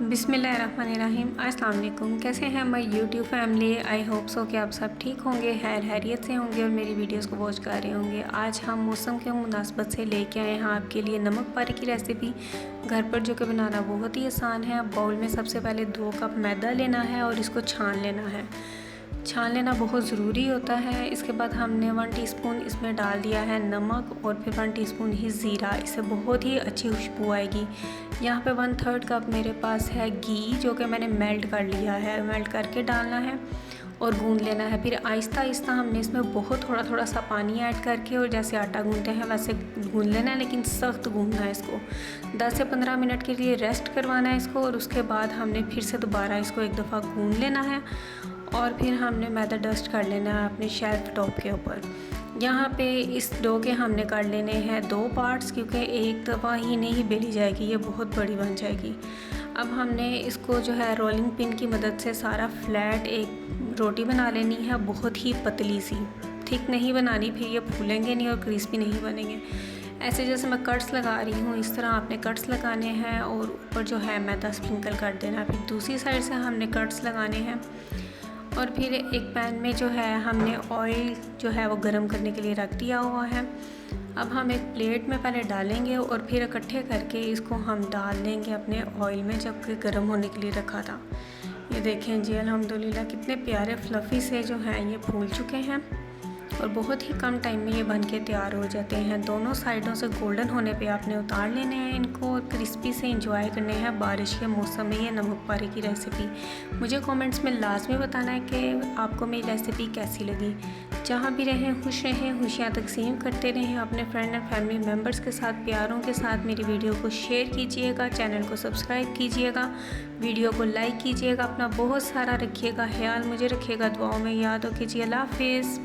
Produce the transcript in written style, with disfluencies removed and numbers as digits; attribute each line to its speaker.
Speaker 1: बिस्मिल्लाहिर्रहमानिर्रहीम। अस्सलाम वालेकुम। कैसे हैं my YouTube family? I hope so कि आप सब ठीक होंगे, खैरियत से होंगे और मेरी वीडियोस को वॉच कर रहे होंगे। आज हम मौसम के मुनासबत से लेके आए हैं आपके लिए नमक पारे की रेसिपी घर पर, जो कि बनाना बहुत ही आसान है। बाउल में सबसे पहले 2 कप मैदा लेना है और इसको छान लेना है। छान लेना बहुत ज़रूरी होता है। इसके बाद हमने 1 टीस्पून इसमें डाल दिया है नमक और फिर 1 टीस्पून ही ज़ीरा। इससे बहुत ही अच्छी खुशबू आएगी। यहाँ पे 1/3 कप मेरे पास है घी, जो कि मैंने मेल्ट कर लिया है। मेल्ट करके डालना है और गूंद लेना है। फिर आहिस्ता आहिस्ता हमने इसमें बहुत थोड़ा थोड़ा सा पानी ऐड करके, और जैसे आटा गूंदते हैं वैसे गूंद लेना है, लेकिन सख्त गूंदना है। इसको 10 से 15 मिनट के लिए रेस्ट करवाना है इसको, और उसके बाद हमने फिर से दोबारा इसको एक दफ़ा गूंद लेना है और फिर हमने मैदा डस्ट कर लेना है अपने शेल्फ टॉप के ऊपर। यहाँ पे इस डो के हमने कर लेने हैं 2 पार्ट्स, क्योंकि एक दफ़ा ही नहीं बेली जाएगी, ये बहुत बड़ी बन जाएगी। अब हमने इसको जो है रोलिंग पिन की मदद से सारा फ्लैट एक रोटी बना लेनी है, बहुत ही पतली सी, थिक नहीं बनानी, फिर ये फूलेंगे नहीं और क्रिस्पी नहीं बनेंगे। ऐसे जैसे मैं कट्स लगा रही हूँ, इस तरह आपने कट्स लगाने हैं और ऊपर जो है मैदा स्प्रिंकल कर देना है। फिर दूसरी साइड से हमने कट्स लगाने हैं और फिर एक पैन में जो है हमने ऑयल जो है वो गरम करने के लिए रख दिया हुआ है। अब हम एक प्लेट में पहले डालेंगे और फिर इकट्ठे करके इसको हम डाल देंगे अपने ऑयल में, जबकि गर्म होने के लिए रखा था। ये देखें जी, अल्हम्दुलिल्लाह कितने प्यारे फ्लफ़ी से जो हैं ये फूल चुके हैं और बहुत ही कम टाइम में ये बन के तैयार हो जाते हैं। दोनों साइडों से गोल्डन होने पे आपने उतार लेने हैं इनको और क्रिस्पी से एंजॉय करने हैं बारिश के मौसम में ये नमक पारे की रेसिपी। मुझे कमेंट्स में लाजमी बताना है कि आपको मेरी रेसिपी कैसी लगी। जहाँ भी रहें खुश रहें, खुशियाँ तकसीम करते रहें। अपने फ्रेंड एंड फैमिली मेम्बर्स के साथ प्यारों के साथ मेरी वीडियो को शेयर कीजिएगा, चैनल को सब्सक्राइब कीजिएगा, वीडियो को लाइक कीजिएगा। अपना बहुत सारा रखिएगा ख्याल, मुझे रखिएगा दुआओं में याद। हो कीजिए। अल्लाह हाफिज़।